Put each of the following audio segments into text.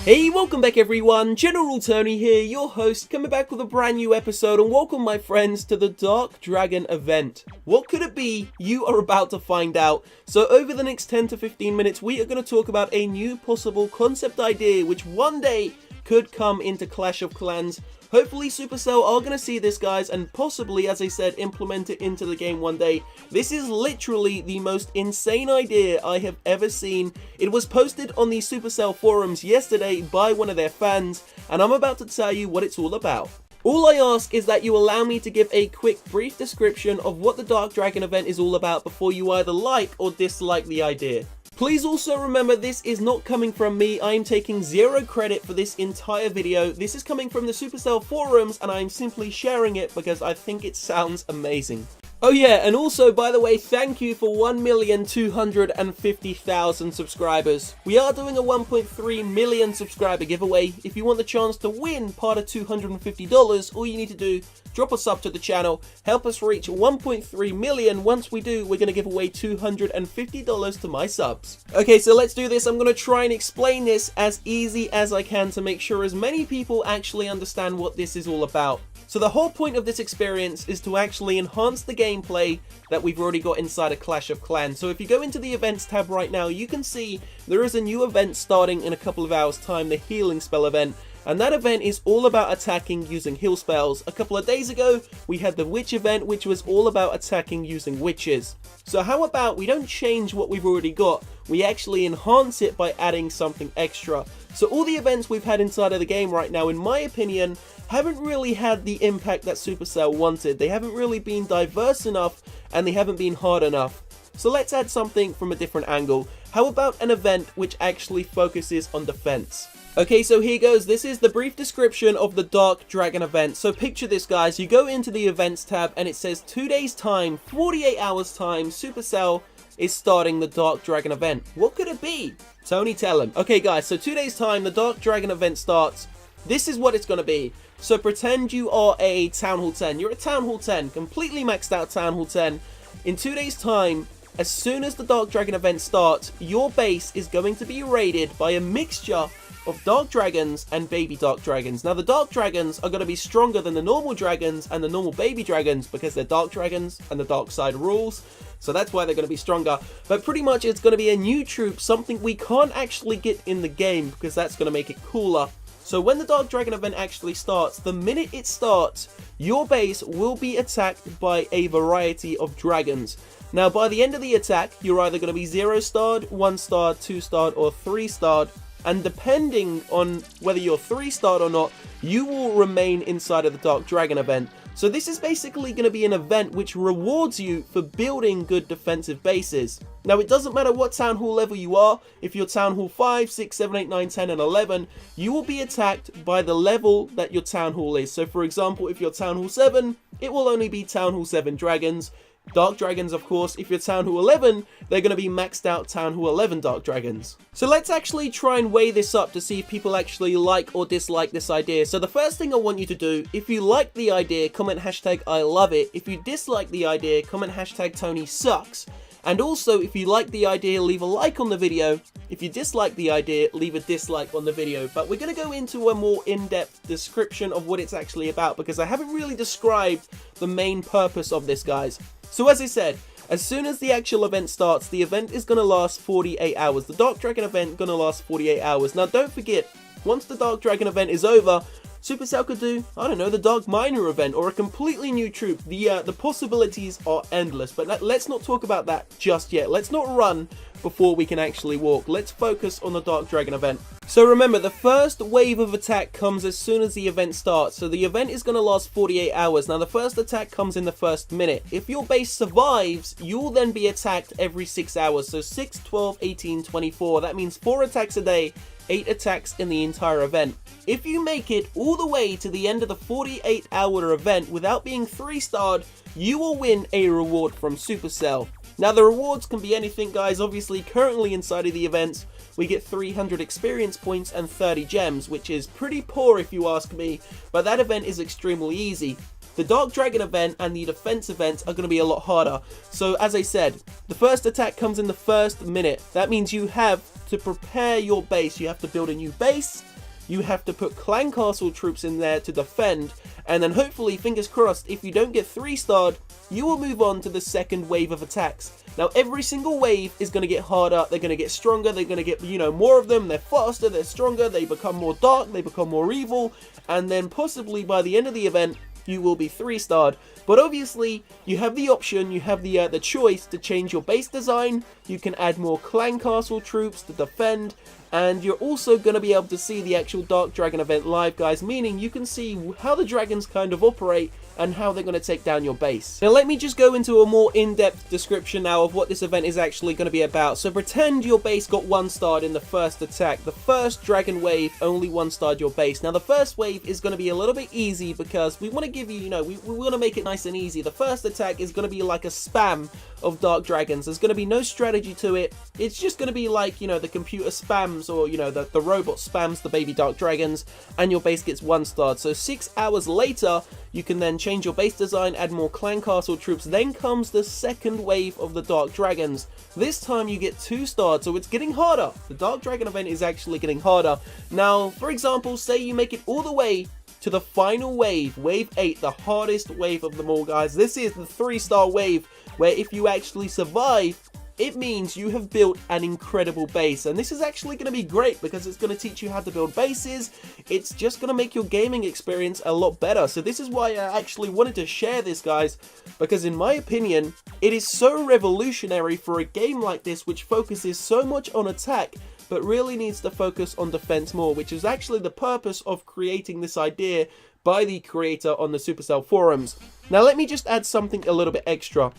Hey, welcome back everyone, General Tony here, your host, coming back with a brand new episode, and welcome my friends to the Dark Dragon event. What could it be? You are about to find out. So over the next 10 to 15 minutes, we are going to talk about a new possible concept idea which one day could come into Clash of Clans. Hopefully Supercell are going to see this, guys, and possibly, as I said, implement it into the game one day. This is literally the most insane idea I have ever seen. It was posted on the Supercell forums yesterday by one of their fans, and I'm about to tell you what it's all about. All I ask is that you allow me to give a quick, brief description of what the Dark Dragon event is all about before you either like or dislike the idea. Please also remember, this is not coming from me. I am taking zero credit for this entire video. This is coming from the Supercell forums, and I am simply sharing it because I think it sounds amazing. Oh yeah, and also, by the way, thank you for 1,250,000 subscribers. We are doing a 1.3 million subscriber giveaway. If you want the chance to win part of $250, all you need to do, drop a sub to the channel, help us reach 1.3 million. Once we do, we're going to give away $250 to my subs. Okay, so let's do this. I'm going to try and explain this as easy as I can to make sure as many people actually understand what this is all about. So the whole point of this experience is to actually enhance the gameplay that we've already got inside a Clash of Clans. So if you go into the events tab right now, you can see there is a new event starting in a couple of hours time, the healing spell event. And that event is all about attacking using heal spells. A couple of days ago, we had the witch event, which was all about attacking using witches. So how about we don't change what we've already got, we actually enhance it by adding something extra. So all the events we've had inside of the game right now, in my opinion, haven't really had the impact that Supercell wanted. They haven't really been diverse enough, and they haven't been hard enough. So let's add something from a different angle. How about an event which actually focuses on defense? Okay, so here goes. This is the brief description of the Dark Dragon event. So picture this, guys. You go into the events tab and it says 2 days time, 48 hours time, Supercell is starting the Dark Dragon event. What could it be? Tony, tell him. Okay, guys, so 2 days time, the Dark Dragon event starts. This is what it's going to be. So pretend you are a Town Hall 10. You're a Town Hall 10, completely maxed out Town Hall 10. In 2 days time, as soon as the Dark Dragon event starts, your base is going to be raided by a mixture of Dark Dragons and Baby Dark Dragons. Now the Dark Dragons are going to be stronger than the normal Dragons and the normal Baby Dragons because they're Dark Dragons and the Dark Side rules. So that's why they're going to be stronger. But pretty much it's going to be a new troop, something we can't actually get in the game because that's going to make it cooler. So when the Dark Dragon event actually starts, the minute it starts, your base will be attacked by a variety of dragons. Now by the end of the attack, you're either going to be 0-starred, 1-starred, 2-starred or 3-starred. And depending on whether you're 3-starred or not, you will remain inside of the Dark Dragon event. So this is basically going to be an event which rewards you for building good defensive bases. Now it doesn't matter what Town Hall level you are. If you're Town Hall 5, 6, 7, 8, 9, 10 and 11, you will be attacked by the level that your Town Hall is. So for example, if you're Town Hall 7, it will only be Town Hall 7 dragons. Dark Dragons, of course, if you're Town Hall 11, they're going to be maxed out Town Hall 11 Dark Dragons. So let's actually try and weigh this up to see if people actually like or dislike this idea. So the first thing I want you to do, if you like the idea, comment hashtag I love it. If you dislike the idea, comment hashtag Tony sucks. And also, if you like the idea, leave a like on the video. If you dislike the idea, leave a dislike on the video. But we're going to go into a more in-depth description of what it's actually about because I haven't really described the main purpose of this, guys. So as I said, as soon as the actual event starts, the event is going to last 48 hours. The Dark Dragon event is going to last 48 hours. Now don't forget, once the Dark Dragon event is over, Supercell could do, I don't know, the Dark Miner event or a completely new troop. The possibilities are endless, but let's not talk about that just yet. Let's not run before we can actually walk. Let's focus on the Dark Dragon event. So remember, the first wave of attack comes as soon as the event starts. So the event is going to last 48 hours. Now the first attack comes in the first minute. If your base survives, you'll then be attacked every 6 hours. So 6, 12, 18, 24. That means 4 attacks a day, 8 attacks in the entire event. If you make it all the way to the end of the 48-hour event without being 3-starred, you will win a reward from Supercell. Now the rewards can be anything, guys. Obviously currently inside of the events we get 300 experience points and 30 gems, which is pretty poor if you ask me, but that event is extremely easy. The Dark Dragon event and the defense events are going to be a lot harder. So as I said, the first attack comes in the first minute. That means you have to prepare your base. You have to build a new base you have to put clan castle troops in there to defend, and then hopefully, fingers crossed, if you don't get 3-starred, you will move on to the second wave of attacks. Now, every single wave is going to get harder, they're going to get stronger, they're going to get, more of them, they're faster, they're stronger, they become more dark, they become more evil, and then possibly by the end of the event, you will be 3-starred. But obviously, you have the option, you have the choice to change your base design, you can add more clan castle troops to defend, and you're also going to be able to see the actual Dark Dragon event live, guys, meaning you can see how the dragons kind of operate and how they're going to take down your base. Now let me just go into a more in-depth description now of what this event is actually going to be about. So pretend your base got 1-starred in the first attack. The first dragon wave only 1-starred your base. Now the first wave is going to be a little bit easy because we want to give you, we want to make it nice and easy. The first attack is going to be like a spam of dark dragons. There's going to be no strategy to it. It's just going to be like, the computer spams, or the robot spams the baby dark dragons, and your base gets 1-starred. So 6 hours later, you can then change your base design, add more clan castle troops. Then comes the second wave of the dark dragons. This time you get 2-starred, so it's getting harder. The dark dragon event is actually getting harder. Now, for example, say you make it all the way to the final wave, wave 8, the hardest wave of them all, guys. This is the 3-star wave, where if you actually survive, it means you have built an incredible base. And this is actually going to be great because it's going to teach you how to build bases. It's just going to make your gaming experience a lot better. So this is why I actually wanted to share this, guys, because in my opinion, it is so revolutionary for a game like this, which focuses so much on attack, but really needs to focus on defense more, which is actually the purpose of creating this idea by the creator on the Supercell forums. Now let me just add something a little bit extra.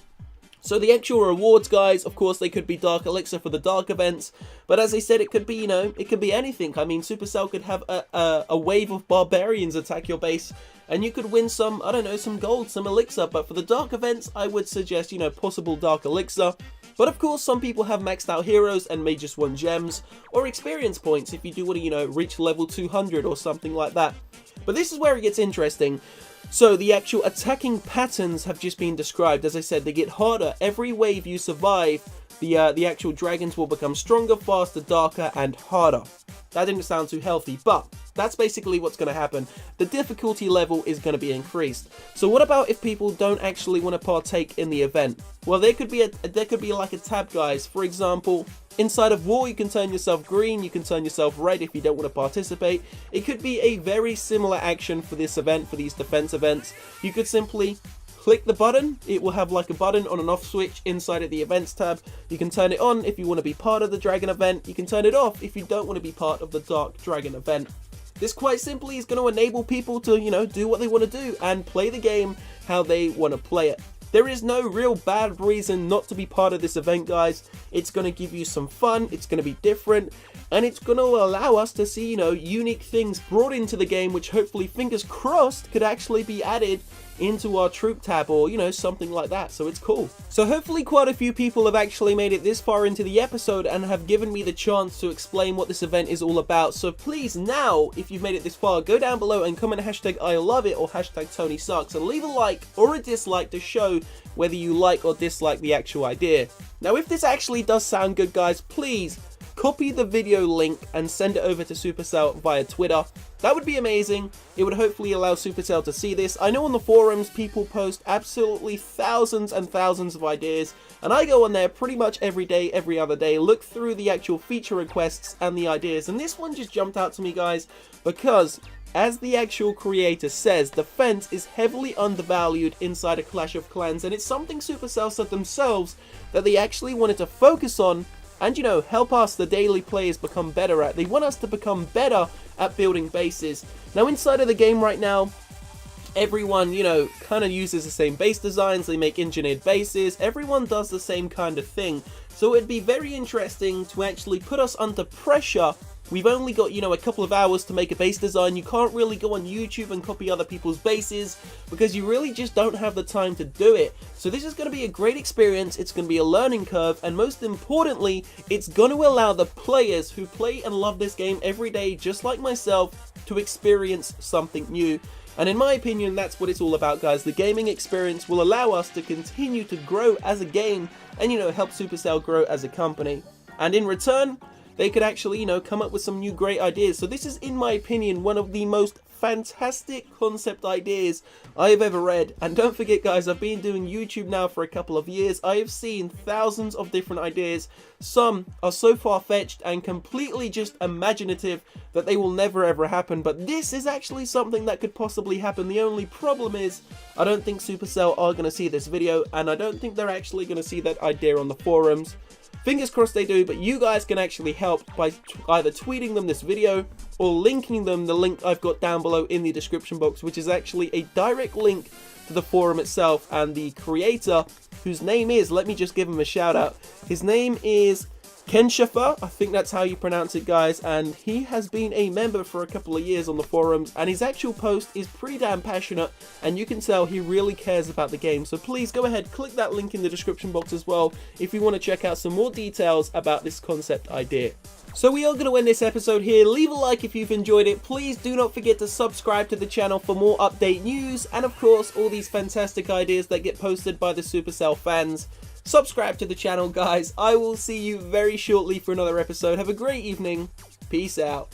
So the actual rewards, guys, of course, they could be Dark Elixir for the Dark events, but as I said, it could be, it could be anything. I mean, Supercell could have a wave of barbarians attack your base, and you could win some, I don't know, some gold, some Elixir, but for the Dark events, I would suggest, possible Dark Elixir. But of course, some people have maxed out heroes and may just want gems, or experience points if you do want to, reach level 200 or something like that. But this is where it gets interesting. So the actual attacking patterns have just been described. As I said, they get harder. Every wave you survive, the actual dragons will become stronger, faster, darker, and harder. That didn't sound too healthy, but that's basically what's going to happen. The difficulty level is going to be increased. So what about if people don't actually want to partake in the event? Well, there could be like a tab, guys. For example, inside of war, you can turn yourself green, you can turn yourself red if you don't want to participate. It could be a very similar action for this event, for these defense events. You could simply click the button. It will have like a button on and off switch inside of the events tab. You can turn it on if you want to be part of the dragon event. You can turn it off if you don't want to be part of the dark dragon event. This quite simply is going to enable people to, do what they want to do and play the game how they want to play it. There is no real bad reason not to be part of this event, guys. It's going to give you some fun, it's going to be different, and it's going to allow us to see, unique things brought into the game, which hopefully, fingers crossed, could actually be added into our troop tab or, something like that. So it's cool. So hopefully quite a few people have actually made it this far into the episode and have given me the chance to explain what this event is all about. So please now, if you've made it this far, go down below and comment hashtag I love it or hashtag Tony sucks and leave a like or a dislike to show whether you like or dislike the actual idea. Now if this actually does sound good, guys, please copy the video link and send it over to Supercell via Twitter. That would be amazing. It would hopefully allow Supercell to see this. I know on the forums people post absolutely thousands and thousands of ideas, and I go on there pretty much every day, every other day, look through the actual feature requests and the ideas, and this one just jumped out to me, guys, because as the actual creator says, defense is heavily undervalued inside a Clash of Clans, and it's something Supercell said themselves that they actually wanted to focus on and, help us, the daily players, become better at. They want us to become better at building bases. Now, inside of the game right now, everyone, kind of uses the same base designs. They make engineered bases. Everyone does the same kind of thing. So it'd be very interesting to actually put us under pressure. We've only got, a couple of hours to make a base design. You can't really go on YouTube and copy other people's bases because you really just don't have the time to do it. So this is going to be a great experience. It's going to be a learning curve, and most importantly, it's going to allow the players who play and love this game every day, just like myself, to experience something new. And in my opinion, that's what it's all about, guys. The gaming experience will allow us to continue to grow as a game and, help Supercell grow as a company. And in return, they could actually, come up with some new great ideas. So this is, in my opinion, one of the most fantastic concept ideas I have ever read. And don't forget, guys, I've been doing YouTube now for a couple of years. I have seen thousands of different ideas. Some are so far-fetched and completely just imaginative that they will never ever happen, but this is actually something that could possibly happen. The only problem is I don't think Supercell are going to see this video, and I don't think they're actually going to see that idea on the forums. Fingers crossed they do, but you guys can actually help by either tweeting them this video or linking them the link I've got down below in the description box, which is actually a direct link to the forum itself. And the creator, whose name is, let me just give him a shout out, his name is Kenshafa, I think that's how you pronounce it, guys, and he has been a member for a couple of years on the forums, and his actual post is pretty damn passionate, and you can tell he really cares about the game. So please go ahead, click that link in the description box as well if you want to check out some more details about this concept idea. So we are going to end this episode here. Leave a like if you've enjoyed it. Please do not forget to subscribe to the channel for more update news, and of course all these fantastic ideas that get posted by the Supercell fans. Subscribe to the channel, guys. I will see you very shortly for another episode. Have a great evening. Peace out.